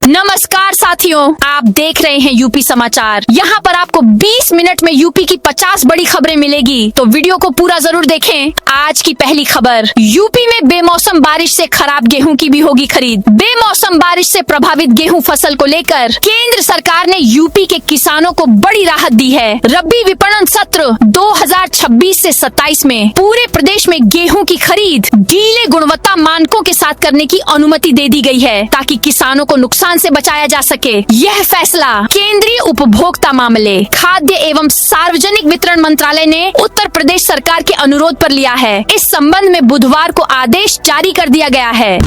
नमस्कार साथियों, आप देख रहे हैं यूपी समाचार। यहाँ पर आपको 20 मिनट में यूपी की 50 बड़ी खबरें मिलेगी, तो वीडियो को पूरा जरूर देखें। आज की पहली खबर, यूपी में बेमौसम बारिश से खराब गेहूं की भी होगी खरीद। बेमौसम बारिश से प्रभावित गेहूं फसल को लेकर केंद्र सरकार ने यूपी के किसानों को बड़ी राहत दी है। रबी विपणन सत्र 2026 से 27 में पूरे प्रदेश में गेहूं की खरीद गीले गुणवत्ता मानकों के साथ करने की अनुमति दे दी गई है, ताकि किसानों को नुकसान से बचाया जा सके। यह फैसला केंद्रीय उपभोक्ता मामले, खाद्य एवं सार्वजनिक वितरण मंत्रालय ने उत्तर प्रदेश सरकार के अनुरोध पर लिया है। इस संबंध में बुधवार को आदेश जारी कर दिया गया है।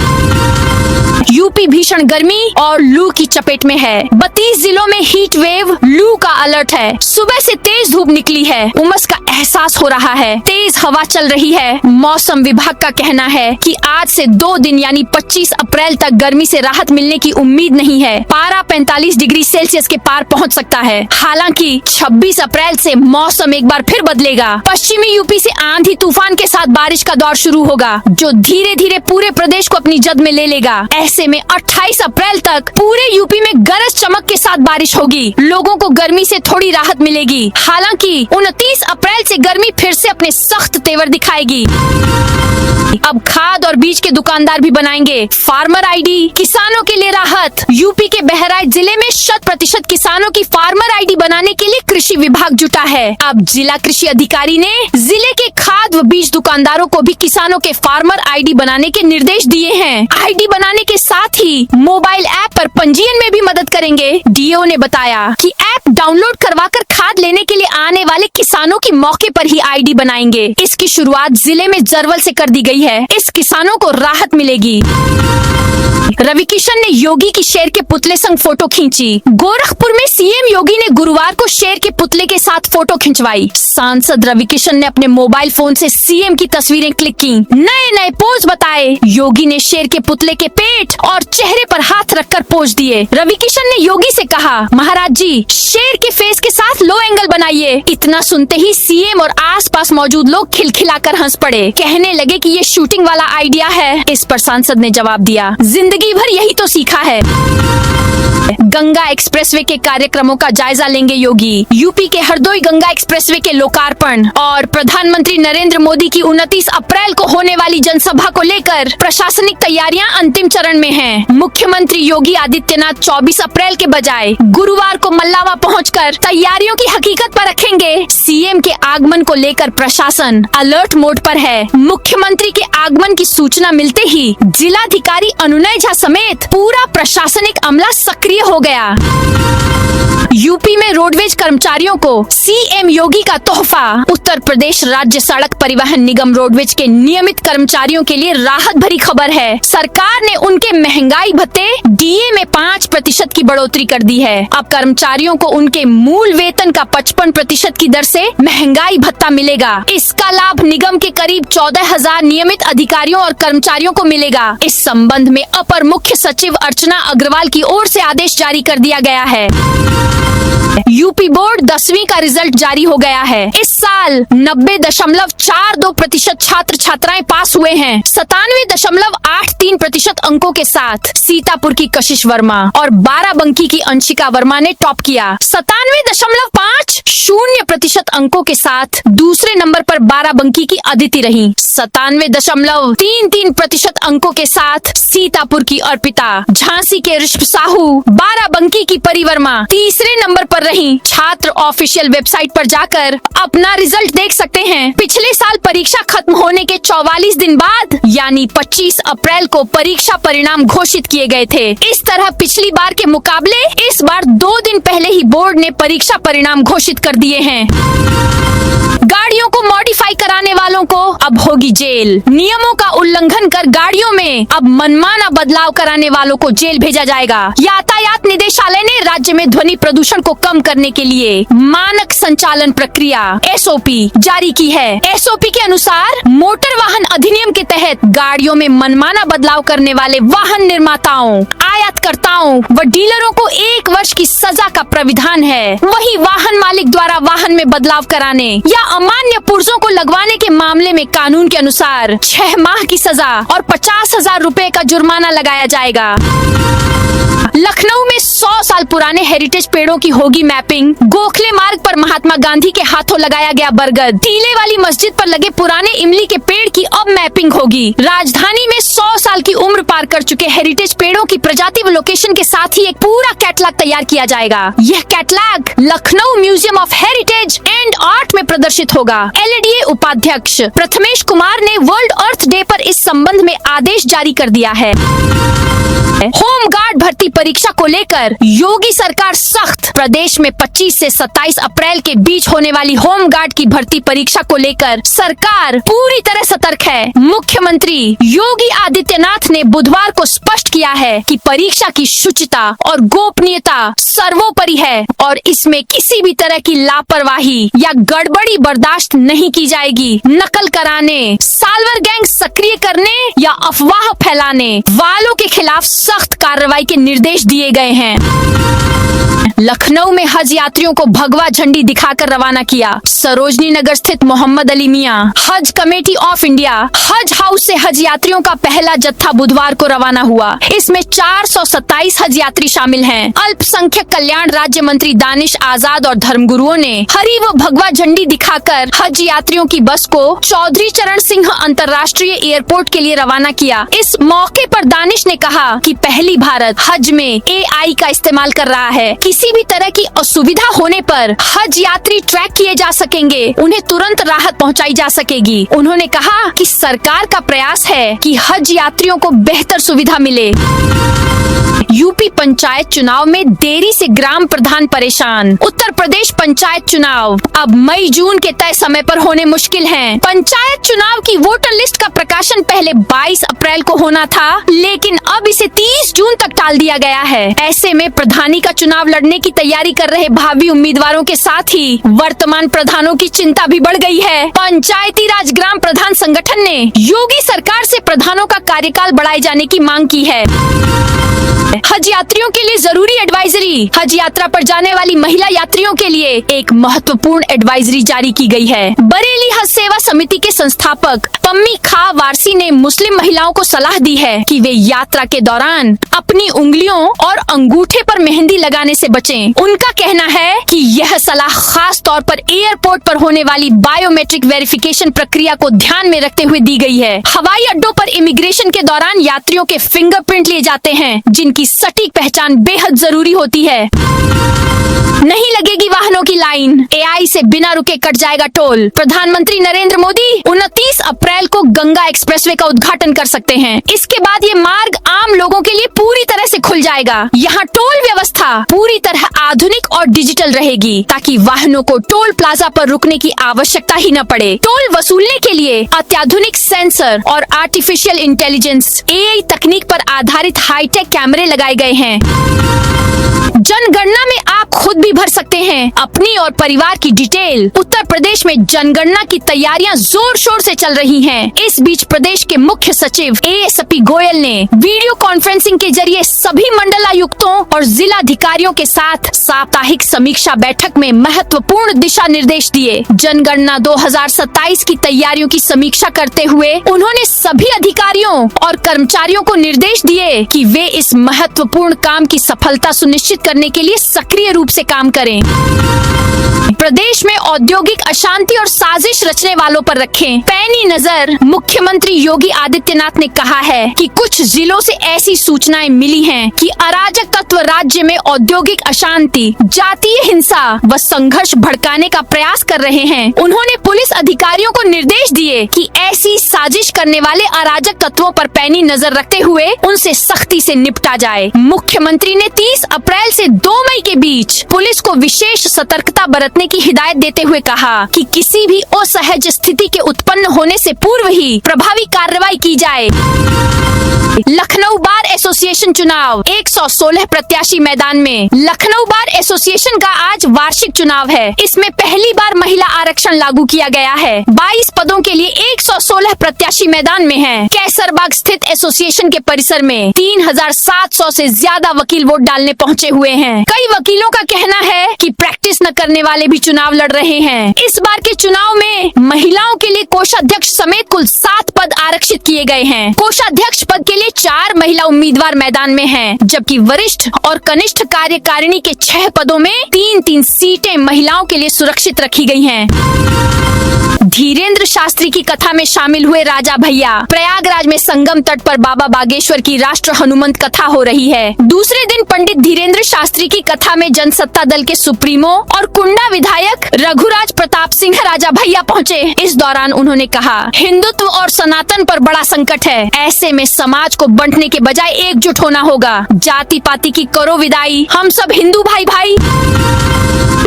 यूपी भीषण गर्मी और लू की चपेट में है। 32 जिलों में हीट वेव लू का अलर्ट है। सुबह से तेज धूप निकली है, उमस का एहसास हो रहा है, तेज हवा चल रही है। मौसम विभाग का कहना है कि आज से 2 दिन यानी 25 अप्रैल तक गर्मी से राहत मिलने की उम्मीद नहीं है। पारा 45 डिग्री सेल्सियस के पार पहुंच सकता है। हालांकि 26 अप्रैल से मौसम एक बार फिर बदलेगा। पश्चिमी यूपी से आंधी तूफान के साथ बारिश का दौर शुरू होगा, जो धीरे धीरे पूरे प्रदेश को अपनी जद में ले लेगा। ऐसे में 28 अप्रैल तक पूरे यूपी में गरज चमक के साथ बारिश होगी। लोगों को गर्मी से थोड़ी राहत मिलेगी। हालांकि 29 अप्रैल से गर्मी फिर से अपने सख्त तेवर दिखाएगी। अब खाद और बीज के दुकानदार भी बनाएंगे फार्मर आईडी, किसानों के लिए राहत। यूपी के बहराइच जिले में 100% किसानों की फार्मर आईडी बनाने के लिए कृषि विभाग जुटा है। अब जिला कृषि अधिकारी ने जिले के खाद व बीज दुकानदारों को भी किसानों के फार्मर आईडी बनाने के निर्देश दिए हैं। आईडी बनाने के साथ ही मोबाइल ऐप पर पंजीयन में भी मदद करेंगे। डीओ ने बताया कि ऐप डाउनलोड करवाकर खाद लेने के लिए आने वाले किसानों की मौके पर ही आईडी बनाएंगे। इसकी शुरुआत जिले में जरवल से कर दी गई है। इस किसानों को राहत मिलेगी। रवि किशन ने योगी की शेर के पुतले संग फोटो खींची। गोरखपुर में सीएम योगी ने गुरुवार को शेर के पुतले के साथ फोटो खिंचवाई। सांसद रवि किशन ने अपने मोबाइल फोन से सीएम की तस्वीरें क्लिक की। नए नए पोज बताए। योगी ने शेर के पुतले के पेट और चेहरे पर हाथ रखकर पोज दिए। रवि किशन ने योगी से कहा, महाराज जी शेर के फेस के साथ लो एंगल बनाइए। इतना सुनते ही सीएम और आसपास मौजूद लोग खिलखिलाकर हंस पड़े। कहने लगे कि ये शूटिंग वाला आइडिया है। इस पर सांसद ने जवाब दिया, जिंदगी भर यही तो सीखा है। गंगा एक्सप्रेसवे के कार्यक्रमों का जायजा लेंगे योगी। यूपी के हरदोई गंगा एक्सप्रेसवे के लोकार्पण और प्रधानमंत्री नरेंद्र मोदी की 29 अप्रैल को होने वाली जनसभा को लेकर प्रशासनिक तैयारियां अंतिम चरण में हैं। मुख्यमंत्री योगी आदित्यनाथ 24 अप्रैल के बजाय गुरुवार को मल्लावा पहुंचकर तैयारियों की हकीकत पर रखेंगे। सीएम के आगमन को लेकर प्रशासन अलर्ट मोड पर है। मुख्यमंत्री के आगमन की सूचना मिलते ही जिलाधिकारी अनुनय झा समेत पूरा प्रशासनिक अमला सक्रिय हो गया। यूपी में रोडवेज कर्मचारियों को सीएम योगी का तोहफा। उत्तर प्रदेश राज्य सड़क परिवहन निगम रोडवेज के नियमित कर्मचारियों के लिए राहत भरी खबर है। सरकार ने उनके महंगाई भत्ते डीए में 5% की बढ़ोतरी कर दी है। अब कर्मचारियों को उनके मूल वेतन का 55% की दर से महंगाई भत्ता मिलेगा। इसका लाभ निगम के करीब 14,000 नियमित अधिकारियों और कर्मचारियों को मिलेगा। इस संबंध में अपर मुख्य सचिव अर्चना अग्रवाल की ओर से आदेश जारी कर दिया गया है। यूपी बोर्ड 10वीं का रिजल्ट जारी हो गया है। इस साल 90.42% छात्र छात्राएं पास हुए हैं। 97.83% अंकों के साथ सीतापुर की कशिश वर्मा और बाराबंकी की अंशिका वर्मा ने टॉप किया। 97.50% अंकों के साथ दूसरे नंबर पर बाराबंकी की अदिति रही। 97.33% अंकों के साथ सीतापुर की अर्पिता, झांसी के ऋषभ साहू, बाराबंकी की परिवर्मा तीसरे नंबर पर रही। छात्र ऑफिशियल वेबसाइट पर जाकर अपना रिजल्ट देख सकते हैं। पिछले साल परीक्षा खत्म होने के 44 दिन बाद यानी 25 अप्रैल को परीक्षा परिणाम घोषित किए गए थे। इस तरह पिछली बार के मुकाबले इस बार 2 दिन पहले ही बोर्ड ने परीक्षा परिणाम घोषित कर दिए हैं। गाड़ियों को मॉडिफाई कराने वालों को अब होगी जेल। नियमों का उल्लंघन कर गाड़ियों में अब मनमाना बदलाव कराने वालों को जेल भेजा जाएगा। यातायात निदेशालय ने राज्य में ध्वनि प्रदूषण को कम करने के लिए मानक संचालन प्रक्रिया SOP जारी की है। SOP के अनुसार मोटर वाहन अधिनियम के तहत गाड़ियों में मनमाना बदलाव करने वाले वाहन निर्माताओं, आयातकर्ताओं व डीलरों को 1 वर्ष की सजा का प्राविधान है। वहीं वाहन मालिक द्वारा वाहन में बदलाव कराने या अमान्य पुर्जों को लगवाने के मामले में कानून के अनुसार 6 माह की सजा और 50,000 रुपए का जुर्माना लगाया जाएगा। लखनऊ में 100 साल पुराने हेरिटेज पेड़ों की होगी मैपिंग। गोखले मार्ग पर महात्मा गांधी के हाथों लगाया गया बरगद। टीले वाली मस्जिद पर लगे पुराने इमली के पेड़ की अब मैपिंग होगी। राजधानी में 100 साल की उम्र पार कर चुके हेरिटेज पेड़ों की प्रजाति व लोकेशन के साथ ही एक पूरा कैटलॉग तैयार किया जाएगा। यह catalogue Lucknow museum of heritage and art में प्रदर्शित होगा। LADA उपाध्यक्ष प्रथमेश कुमार ने वर्ल्ड अर्थ डे पर इस संबंध में आदेश जारी कर दिया है। होमगार्ड भर्ती परीक्षा को लेकर योगी सरकार सख्त। प्रदेश में 25 से 27 अप्रैल के बीच होने वाली होमगार्ड की भर्ती परीक्षा को लेकर सरकार पूरी तरह सतर्क है। मुख्यमंत्री योगी आदित्यनाथ ने बुधवार को स्पष्ट किया है कि परीक्षा की शुचिता और गोपनीयता सर्वोपरि है और इसमें किसी भी तरह की लापरवाही या गड़बड़ी बर्दाश्त नहीं की जाएगी। नकल कराने, साल्वर गैंग सक्रिय करने या अफवाह फैलाने वालों के खिलाफ सख्त कार्रवाई के निर्देश दिए गए हैं। लखनऊ में हज यात्रियों को भगवा झंडी दिखाकर रवाना किया। सरोजनी नगर स्थित मोहम्मद अली मियां हज कमेटी ऑफ इंडिया हज हाउस से हज यात्रियों का पहला जत्था बुधवार को रवाना हुआ। इसमें 427 हज यात्री शामिल हैं। अल्पसंख्यक कल्याण राज्य मंत्री दानिश आजाद और धर्मगुरुओं ने हरी व भगवा झंडी दिखाकर हज यात्रियों की बस को चौधरी चरण सिंह अंतर्राष्ट्रीय एयरपोर्ट के लिए रवाना किया। इस मौके पर दानिश ने कहा कि पहली भारत हज में AI का इस्तेमाल कर रहा है। किसी भी तरह की असुविधा होने पर हज यात्री ट्रैक किए जा सकेंगे, उन्हें तुरंत राहत पहुंचाई जा सकेगी। उन्होंने कहा कि सरकार का प्रयास है कि हज यात्रियों को बेहतर सुविधा मिले। यूपी पंचायत चुनाव में देरी से ग्राम प्रधान परेशान। उत्तर प्रदेश पंचायत चुनाव अब मई जून के तय समय पर होने मुश्किल हैं। पंचायत चुनाव की वोटर लिस्ट का प्रकाशन पहले 22 अप्रैल को होना था, लेकिन अब इसे 30 जून तक टाल दिया गया है। ऐसे में प्रधानी का चुनाव लड़ने की तैयारी कर रहे भावी उम्मीदवारों के साथ ही वर्तमान प्रधानों की चिंता भी बढ़ गई है। पंचायती राज ग्राम प्रधान संगठन ने योगी सरकार से प्रधानों का कार्यकाल बढ़ाए जाने की मांग की है। हज यात्रियों के लिए जरूरी एडवाइजरी। हज यात्रा पर जाने वाली महिला यात्रियों के लिए एक महत्वपूर्ण एडवाइजरी जारी की गई है। बरेली हज सेवा समिति के संस्थापक पम्मी खा वारसी ने मुस्लिम महिलाओं को सलाह दी है कि वे यात्रा के दौरान अपनी उंगलियों और अंगूठे पर मेहंदी लगाने से बचें। उनका कहना है कि यह सलाह खास तौर पर एयरपोर्ट पर होने वाली बायोमेट्रिक वेरिफिकेशन प्रक्रिया को ध्यान में रखते हुए दी गई है। हवाई अड्डों पर इमिग्रेशन के दौरान यात्रियों के फिंगरप्रिंट लिए जाते हैं, जिनकी सटीक पहचान बेहद जरूरी होती है। नहीं लगेगी वाहनों की लाइन, AI से बिना रुके कट जाएगा टोल। प्रधानमंत्री नरेंद्र मोदी 29 अप्रैल को गंगा एक्सप्रेसवे का उद्घाटन कर सकते हैं। इसके बाद ये मार्ग आम लोगों के लिए पूरी तरह से खुल जाएगा। यहाँ टोल व्यवस्था पूरी तरह आधुनिक और डिजिटल रहेगी, ताकि वाहनों को टोल प्लाजा पर रुकने की आवश्यकता ही न पड़े। टोल वसूलने के लिए अत्याधुनिक सेंसर और आर्टिफिशियल इंटेलिजेंस AI तकनीक पर आधारित हाईटेक कैमरे लगाए गए हैं। जनगणना में आप खुद भी भर सकते हैं अपनी और परिवार की डिटेल। उत्तर प्रदेश में जनगणना की तैयारियां जोर शोर से चल रही हैं। इस बीच प्रदेश के मुख्य सचिव ASP गोयल ने वीडियो कॉन्फ्रेंसिंग के जरिए सभी मंडलायुक्तों और जिलाधिकारियों के साथ साप्ताहिक समीक्षा बैठक में महत्वपूर्ण दिशा निर्देश दिए। जनगणना 2027 की तैयारियों की समीक्षा करते हुए उन्होंने सभी अधिकारियों और कर्मचारियों को निर्देश दिए कि वे इस महत्वपूर्ण काम की सफलता सुनिश्चित करने के लिए सक्रिय रूप से काम करें। प्रदेश में औद्योगिक अशांति और साजिश रचने वालों पर रखें पैनी नजर। मुख्यमंत्री योगी आदित्यनाथ ने कहा है कि कुछ जिलों से ऐसी सूचनाएं मिली हैं कि अराजक तत्व राज्य में औद्योगिक अशांति, जातीय हिंसा व संघर्ष भड़काने का प्रयास कर रहे हैं। उन्होंने पुलिस अधिकारियों को निर्देश दिए कि ऐसी साजिश करने वाले अराजक तत्वों पर पैनी नजर रखते हुए उनसे सख्ती से निपटा जाए। मुख्यमंत्री ने 30 अप्रैल से 2 मई के बीच पुलिस को विशेष सतर्कता बरतने की हिदायत देते हुए कहा कि किसी भी असहज स्थिति के उत्पन्न होने से पूर्व ही प्रभावी कार्रवाई की जाए। लखनऊ बार एसोसिएशन चुनाव, 116 प्रत्याशी मैदान में। लखनऊ बार एसोसिएशन का आज वार्षिक चुनाव है। इसमें पहली बार महिला आरक्षण लागू किया गया है। 22 पदों के लिए 116 प्रत्याशी मैदान में हैं। कैसरबाग स्थित एसोसिएशन के परिसर में 3700 से ज्यादा वकील वोट डालने पहुंचे हुए हैं। कई वकीलों का कहना है कि प्रैक्टिस न करने वाले भी चुनाव लड़ रहे हैं। इस बार के चुनाव में महिलाओं के लिए कोषाध्यक्ष समेत कुल 7 पद आरक्षित किए गए हैं। कोषाध्यक्ष पद के लिए 4 महिला उम्मीदवार मैदान में हैं, जबकि वरिष्ठ और कनिष्ठ कार्यकारिणी के 6 पदों में 3-3 सीटें महिलाओं के लिए सुरक्षित रखी गई हैं। धीरेन्द्र शास्त्री की कथा में शामिल हुए राजा भैया। प्रयागराज में संगम तट पर बाबा बागेश्वर की राष्ट्र हनुमंत कथा हो रही है। दूसरे दिन पंडित धीरेन्द्र शास्त्री की कथा में जनसत्ता दल के सुप्रीमो और कुंडा विधायक रघुराज प्रताप सिंह राजा भैया पहुंचे। इस दौरान उन्होंने कहा, हिंदुत्व और सनातन पर बड़ा संकट है। ऐसे में समाज को बांटने के बजाय एकजुट होना होगा। जाति पाति की करो विदाई, हम सब हिंदू भाई भाई।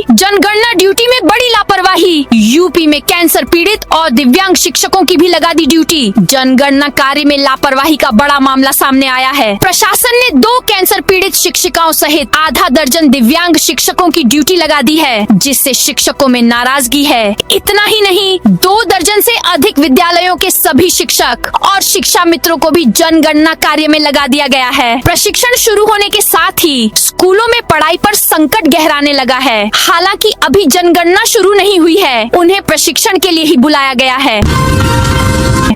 जनगणना ड्यूटी में बड़ी लापरवाही। यूपी में कैंसर पीड़ित और दिव्यांग शिक्षकों की भी लगा दी ड्यूटी। जनगणना कार्य में लापरवाही का बड़ा मामला सामने आया है। प्रशासन ने 2 कैंसर पीड़ित शिक्षिकाओं सहित आधा दर्जन दिव्यांग शिक्षकों की ड्यूटी लगा दी है, जिससे शिक्षकों में नाराजगी है। इतना ही नहीं, 2 दर्जन से अधिक विद्यालयों के सभी शिक्षक और शिक्षा मित्रों को भी जनगणना कार्य में लगा दिया गया है। प्रशिक्षण शुरू होने के साथ ही स्कूलों में पढ़ाई पर संकट गहराने लगा है। हालांकि अभी जनगणना शुरू नहीं हुई है, उन्हें प्रशिक्षण के लिए ही बुलाया गया है।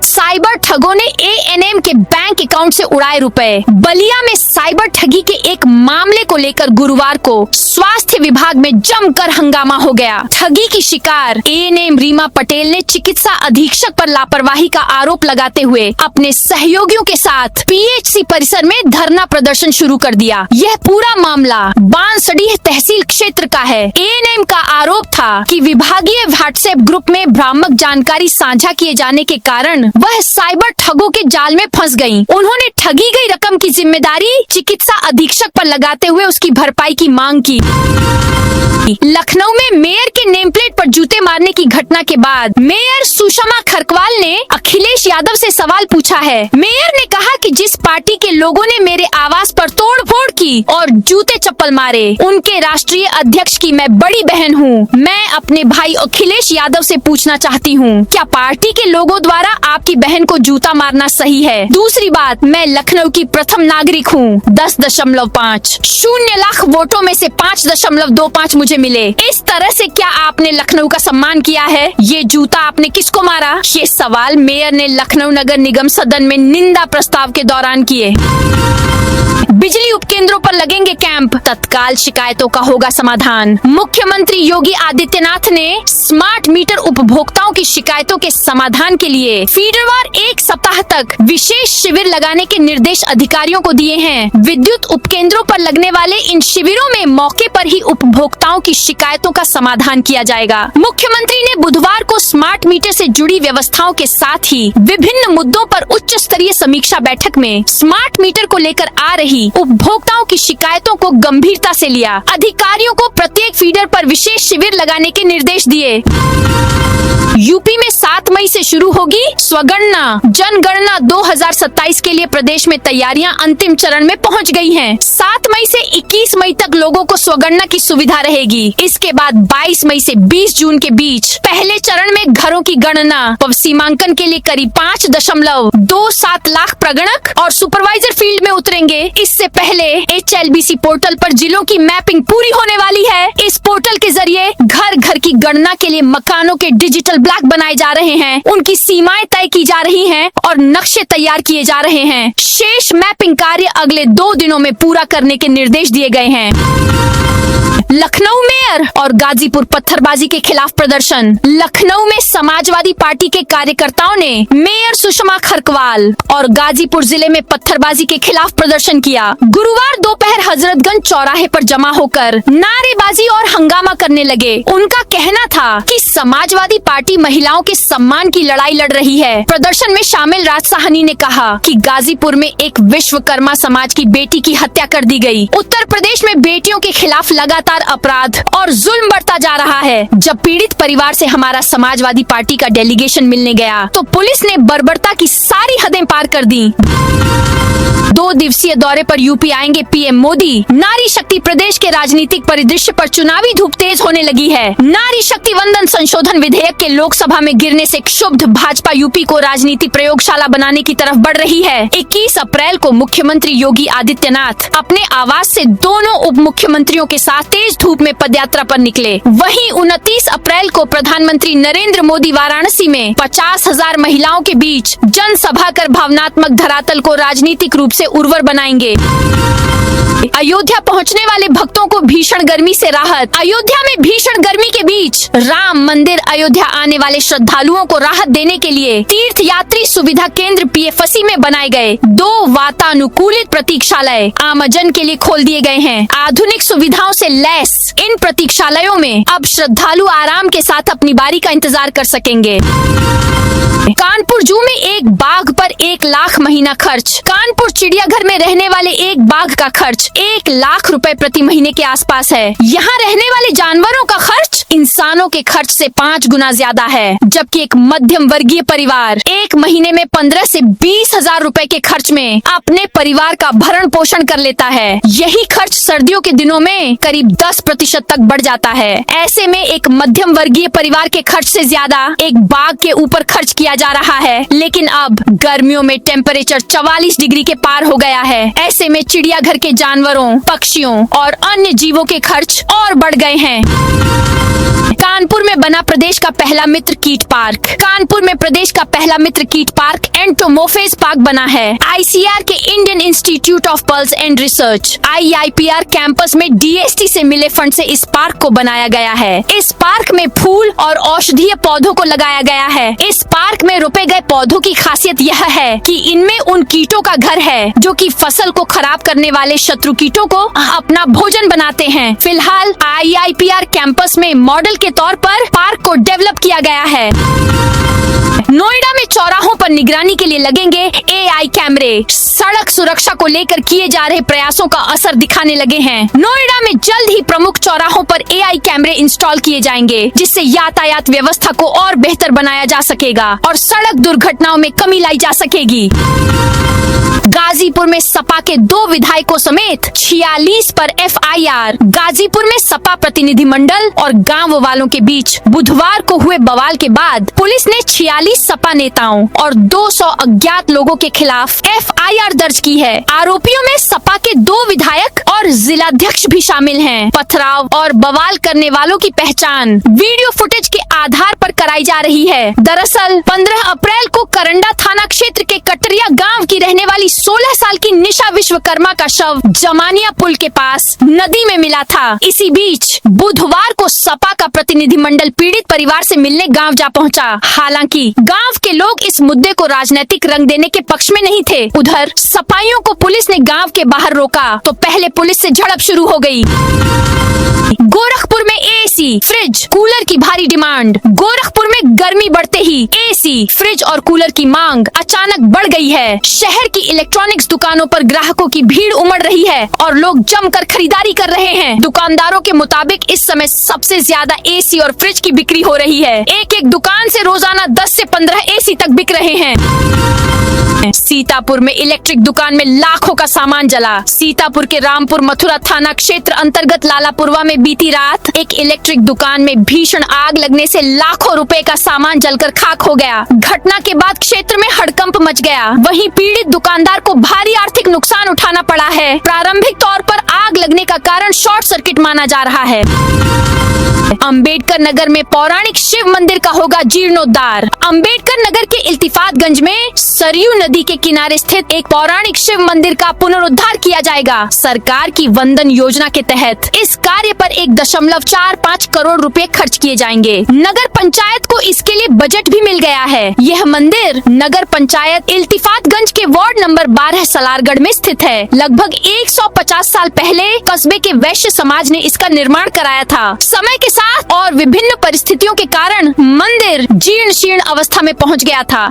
साइबर ठगों ने एएनएम के बैंक अकाउंट से उड़ाए रुपए। बलिया में साइबर ठगी के एक मामले को लेकर गुरुवार को स्वास्थ्य विभाग में जमकर हंगामा हो गया। ठगी की शिकार एएनएम रीमा पटेल ने चिकित्सा अधीक्षक पर लापरवाही का आरोप लगाते हुए अपने सहयोगियों के साथ पीएचसी परिसर में धरना प्रदर्शन शुरू कर दिया। यह पूरा मामला बांसडीह तहसील क्षेत्र का है। एएनएम का आरोप था कि विभागीय व्हाट्सएप ग्रुप में भ्रामक जानकारी साझा किए जाने के कारण वह साइबर ठगों के जाल में फंस गईं। उन्होंने ठगी गई रकम की जिम्मेदारी चिकित्सा अधीक्षक पर लगाते हुए उसकी भरपाई की मांग की। लखनऊ में मेयर के नेम प्लेट पर जूते मारने की घटना के बाद मेयर सुषमा खरकवाल ने अखिलेश यादव से सवाल पूछा है। मेयर ने कहा कि जिस पार्टी के लोगों ने मेरे आवास पर तोड़फोड़ की और जूते चप्पल मारे, उनके राष्ट्रीय अध्यक्ष की मैं बड़ी बहन हूँ। मैं अपने भाई अखिलेश यादव से पूछना चाहती हूँ, क्या पार्टी के लोगों द्वारा आपकी बहन को जूता मारना सही है? दूसरी बात, मैं लखनऊ की प्रथम नागरिक हूँ। 10.5 0 लाख वोटों में से 5.25 मुझे मिले। इस तरह से क्या आपने लखनऊ का सम्मान किया है? ये जूता आपने किसको मारा? ये सवाल मेयर ने लखनऊ नगर निगम सदन में निंदा प्रस्ताव के दौरान किए। बिजली उपकेंद्रों पर लगेंगे कैंप, तत्काल शिकायतों का होगा समाधान। मुख्यमंत्री योगी आदित्यनाथ ने स्मार्ट मीटर उपभोक्ताओं की शिकायतों के समाधान के लिए फीडरवार 1 सप्ताह तक विशेष शिविर लगाने के निर्देश अधिकारियों को दिए हैं। विद्युत उपकेंद्रों पर लगने वाले इन शिविरों में मौके पर ही उपभोक्ताओं की शिकायतों का समाधान किया जाएगा। मुख्यमंत्री ने बुधवार को स्मार्ट मीटर से जुड़ी व्यवस्थाओं के साथ ही विभिन्न मुद्दों पर उच्च स्तरीय समीक्षा बैठक में स्मार्ट मीटर को लेकर आ रही उपभोक्ताओं की शिकायतों को गंभीरता से लिया। अधिकारियों को प्रत्येक फीडर पर विशेष शिविर लगाने के निर्देश दिए। यूपी में 7 मई से शुरू होगी स्वगणना। जनगणना 2027 के लिए प्रदेश में तैयारियां अंतिम चरण में पहुंच गई हैं। 7 मई से 21 मई तक लोगों को स्वगणना की सुविधा रहेगी। इसके बाद 22 मई से 20 जून के बीच पहले चरण में घरों की गणना। सीमांकन के लिए करीब 5.27 लाख प्रगणक और सुपरवाइजर फील्ड में उतरेंगे। इससे पहले HLBC पोर्टल पर जिलों की मैपिंग पूरी होने वाली है। इस पोर्टल के जरिए घर घर की गणना के लिए मकानों के डिजिटल ब्लॉक बनाए जा रहे हैं, उनकी सीमाएं तय की जा रही हैं और नक्शे तैयार किए जा रहे हैं। शेष मैपिंग कार्य अगले 2 दिनों में पूरा करने के निर्देश दिए गए हैं। लखनऊ मेयर और गाजीपुर पत्थरबाजी के खिलाफ प्रदर्शन। लखनऊ में समाजवादी पार्टी के कार्यकर्ताओं ने मेयर सुषमा खरकवाल और गाजीपुर जिले में पत्थरबाजी के खिलाफ प्रदर्शन किया। गुरुवार दोपहर हजरतगंज चौराहे पर जमा होकर नारेबाजी और हंगामा करने लगे। उनका कहना था कि समाजवादी पार्टी महिलाओं के सम्मान की लड़ाई लड़ रही है। प्रदर्शन में शामिल राज साहनी ने कहा कि गाजीपुर में एक विश्वकर्मा समाज की बेटी की हत्या कर दी गई। उत्तर प्रदेश में बेटियों के खिलाफ लगातार अपराध और जुल्म बढ़ता जा रहा है। जब पीड़ित परिवार से हमारा समाजवादी पार्टी का डेलीगेशन मिलने गया तो पुलिस ने बर्बरता की सारी हदें पार कर दी। 2 दिवसीय दौरे पर यूपी आएंगे पीएम मोदी। नारी शक्ति प्रदेश के राजनीतिक परिदृश्य पर चुनावी धूप तेज होने लगी है। नारी शक्ति वंदन संशोधन विधेयक के लोकसभा में गिरने से क्षुब्ध भाजपा यूपी को राजनीति प्रयोगशाला बनाने की तरफ बढ़ रही है। 21 अप्रैल को मुख्यमंत्री योगी आदित्यनाथ अपने आवास से दोनों उप मुख्यमंत्रियों के साथ तेज धूप में पदयात्रा पर निकले। वहीं 29 अप्रैल को प्रधानमंत्री नरेंद्र मोदी वाराणसी में 50,000 महिलाओं के बीच जनसभा कर भावनात्मक धरातल को राजनीतिक रूप से उर्वर बनाएंगे। अयोध्या पहुंचने वाले भक्तों को भीषण गर्मी से राहत। अयोध्या में भीषण गर्मी के बीच राम मंदिर अयोध्या आने वाले श्रद्धालुओं को राहत देने के लिए तीर्थ यात्री सुविधा केंद्र पीएफसी में बनाए गए 2 वातानुकूलित प्रतीक्षालय आमजन के लिए खोल दिए गए हैं। आधुनिक सुविधाओं से लैस इन प्रतीक्षालयों में अब श्रद्धालु आराम के साथ अपनी बारी का इंतजार कर सकेंगे। कानपुर जू में एक बाघ पर 1 लाख महीना खर्च। कानपुर चिड़ियाघर में रहने वाले एक बाघ का खर्च 1 लाख रुपए प्रति महीने के आसपास है। यहाँ रहने वाले जानवरों का खर्च इंसानों के खर्च से 5 गुना ज्यादा है। जबकि एक मध्यम वर्गीय परिवार एक महीने में 15 से 20 हजार रुपए के खर्च में अपने परिवार का भरण पोषण कर लेता है। यही खर्च सर्दियों के दिनों में करीब 10% तक बढ़ जाता है। ऐसे में एक मध्यम वर्गीय परिवार के खर्च से ज्यादा एक बाघ के ऊपर खर्च किया जा रहा है। लेकिन अब गर्मियों में टेम्परेचर 44 डिग्री के पार हो गया है। ऐसे में चिड़ियाघर के जानवरों, पक्षियों और अन्य जीवों के खर्च और बढ़ गए हैं। कानपुर में बना प्रदेश का पहला मित्र कीट पार्क। कानपुर में प्रदेश का पहला मित्र कीट पार्क एंटोमोफेज पार्क बना है। आईसीआर के Indian institute of pulse and research IIPR campus में DST से मिले फंड से इस पार्क को बनाया गया है। इस पार्क में फूल और औषधीय पौधों को लगाया गया है। इस पार्क में रोपे गए पौधों की खासियत यह है कि इनमें उन कीटों का घर है जो कि फसल को खराब करने वाले शत्रु कीटों को अपना भोजन बनाते हैं। फिलहाल IIPR कैंपस में मॉडल के तौर पर पार्क को डेवलप किया गया है। नोएडा में चौराहों पर निगरानी के लिए लगेंगे AI कैमरे। सड़क सुरक्षा को लेकर किए जा रहे प्रयासों का असर दिखाने लगे हैं। नोएडा में जल्द ही प्रमुख चौराहों पर AI कैमरे इंस्टॉल किए जाएंगे, जिससे यातायात व्यवस्था को और बेहतर बनाया जा सकेगा और सड़क दुर्घटनाओं में कमी लाई जा सकेगी। गाजीपुर में सपा के 2 विधायकों समेत 46 पर FIR। गाजीपुर में सपा प्रतिनिधिमंडल और गांव वालों के बीच बुधवार को हुए बवाल के बाद पुलिस ने 46 सपा नेताओं और 200 अज्ञात लोगों के खिलाफ FIR दर्ज की है। आरोपियों में सपा के 2 विधायक और जिलाध्यक्ष भी शामिल हैं। पथराव और बवाल करने वालों की पहचान वीडियो फुटेज के आधार पर कराई जा रही है। दरअसल 15 अप्रैल को करंडा थाना क्षेत्र के कटरिया गाँव की रहने वाली 16 साल की निशा विश्वकर्मा का शव जमानिया पुल के पास नदी में मिला था। इसी बीच बुधवार को सपा का प्रतिनिधिमंडल पीड़ित परिवार से मिलने गांव जा पहुंचा। हालांकि गांव के लोग इस मुद्दे को राजनीतिक रंग देने के पक्ष में नहीं थे। उधर सपाइयों को पुलिस ने गांव के बाहर रोका तो पहले पुलिस से झड़प शुरू हो गई। गोरखपुर में AC, फ्रिज, कूलर की भारी डिमांड। गोरखपुर में गर्मी बढ़ते ही AC, फ्रिज और कूलर की मांग अचानक बढ़ गई है। शहर की इलेक्ट्रॉनिक्स दुकानों पर ग्राहकों की भीड़ उमड़ रही है और लोग जमकर खरीदारी कर रहे हैं। दुकानदारों के मुताबिक इस समय सबसे ज्यादा AC और फ्रिज की बिक्री हो रही है। एक दुकान से रोजाना 10 से 15 AC तक बिक रहे हैं। सीतापुर में इलेक्ट्रिक दुकान में लाखों का सामान जला। सीतापुर के रामपुर मथुरा थाना क्षेत्र अंतर्गत लालापुरवा में बीती रात एक इलेक्ट्रिक इलेक्ट्रिक दुकान में भीषण आग लगने से लाखों रुपए का सामान जलकर खाक हो गया। घटना के बाद क्षेत्र में हड़कंप मच गया। वहीं पीड़ित दुकानदार को भारी आर्थिक नुकसान उठाना पड़ा है। प्रारंभिक तौर पर आग लगने का कारण शॉर्ट सर्किट माना जा रहा है। अंबेडकर नगर में पौराणिक शिव मंदिर का होगा जीर्णोद्धार। अंबेडकर नगर के इल्तिफातगंज में सरयू नदी के किनारे स्थित एक पौराणिक शिव मंदिर का पुनरुद्धार किया जाएगा। सरकार की वंदन योजना के तहत इस कार्य पर 1.45 करोड़ रुपए खर्च किए जाएंगे। नगर पंचायत को इसके लिए बजट भी मिल गया है। यह मंदिर नगर पंचायत इल्तिफातगंज के वार्ड नंबर 12 सलारगढ़ में स्थित है। लगभग 150 साल पहले कस्बे के वैश्य समाज ने इसका निर्माण कराया था। समय के साथ और विभिन्न परिस्थितियों के कारण मंदिर जीर्ण शीर्ण अवस्था में पहुंच गया था।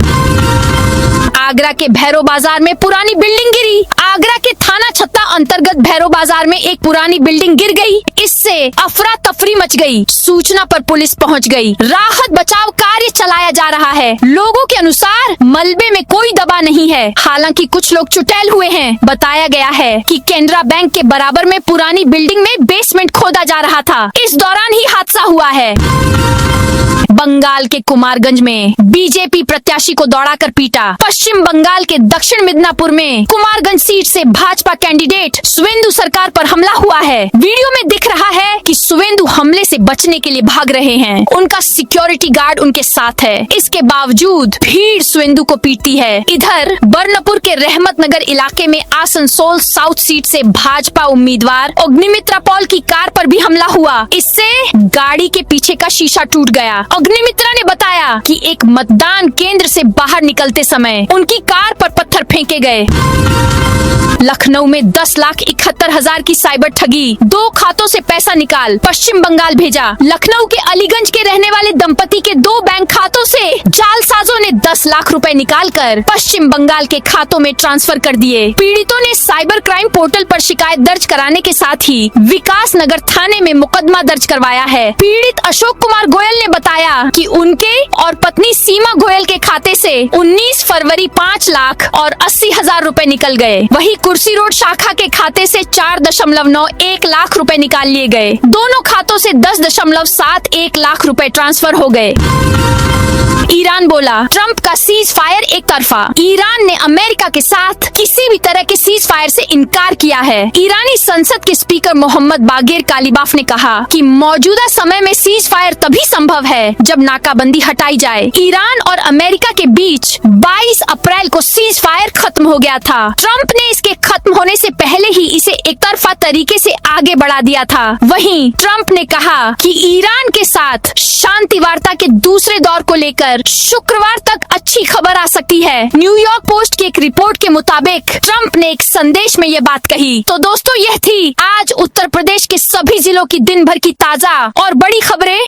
आगरा के भैरव बाजार में पुरानी बिल्डिंग गिरी। आगरा के थाना छत्ता अंतर्गत भैरव बाजार में एक पुरानी बिल्डिंग गिर गई। इससे अफरा तफरी मच गई। सूचना पर पुलिस पहुंच गई। राहत बचाव कार्य चलाया जा रहा है। लोगों के अनुसार मलबे में कोई दबा नहीं है। हालांकि कुछ लोग चुटैल हुए हैं। बताया गया है कि केनरा बैंक के बराबर में पुरानी बिल्डिंग में बेसमेंट खोदा जा रहा था। इस दौरान ही हादसा हुआ है। बंगाल के कुमारगंज में बीजेपी प्रत्याशी को दौड़ाकर पीटा। पश्चिम बंगाल के दक्षिण मिदनापुर में कुमारगंज सीट से भाजपा कैंडिडेट सुवेंदु सरकार पर हमला हुआ है। वीडियो में दिख रहा है कि सुवेंदु हमले से बचने के लिए भाग रहे हैं। उनका सिक्योरिटी गार्ड उनके साथ है। इसके बावजूद भीड़ सुवेंदु को पीटती है। इधर बर्नपुर के रहमत नगर इलाके में आसनसोल साउथ सीट से भाजपा उम्मीदवार अग्निमित्रा पॉल की कार पर भी हमला हुआ। इससे गाड़ी के पीछे का शीशा टूट गया। अग्निमित्रा ने बताया कि एक मतदान केंद्र से बाहर निकलते समय उनकी कार पर पत्थर फेंके गए। लखनऊ में 10,71,000 की साइबर ठगी। 2 खातों से पैसा निकाल पश्चिम बंगाल भेजा। लखनऊ के अलीगंज के रहने वाले दंपति के 2 बैंक खातों से जालसाजों ने 10 लाख रुपए निकालकर पश्चिम बंगाल के खातों में ट्रांसफर कर दिए। पीड़ितों ने साइबर क्राइम पोर्टल पर शिकायत दर्ज कराने के साथ ही विकास नगर थाने में मुकदमा दर्ज करवाया है। पीड़ित अशोक कुमार गोयल ने बताया कि उनके और पत्नी सीमा गोयल के खाते से 19 फरवरी 5 लाख और 80,000 रुपए निकल गए। वहीं कुर्सी रोड शाखा के खाते से 4.91 लाख रुपए निकाल लिए गए। दोनों खातों से 10.71 लाख रुपए ट्रांसफर हो गए। ईरान बोला ट्रंप का सीज फायर एक तरफा। ईरान ने अमेरिका के साथ किसी भी तरह के सीज फायर से इनकार किया है। ईरानी संसद के स्पीकर मोहम्मद बागेर कालिबाफ ने कहा कि मौजूदा समय में सीज फायर तभी संभव है जब नाकाबंदी हटाई जाए। ईरान और अमेरिका के बीच 22 अप्रैल को सीज फायर खत्म हो गया था। ट्रंप ने इसके खत्म होने से पहले ही इसे एक तरफा तरीके से आगे बढ़ा दिया था। वहीं ट्रंप ने कहा कि ईरान के साथ शांति वार्ता के दूसरे दौर को लेकर शुक्रवार तक अच्छी खबर आ सकती है। न्यूयॉर्क पोस्ट की एक रिपोर्ट के मुताबिक ट्रंप ने एक संदेश में ये बात कही। तो दोस्तों, यह थी आज उत्तर प्रदेश के सभी जिलों की दिन भर की ताजा और बड़ी खबरें।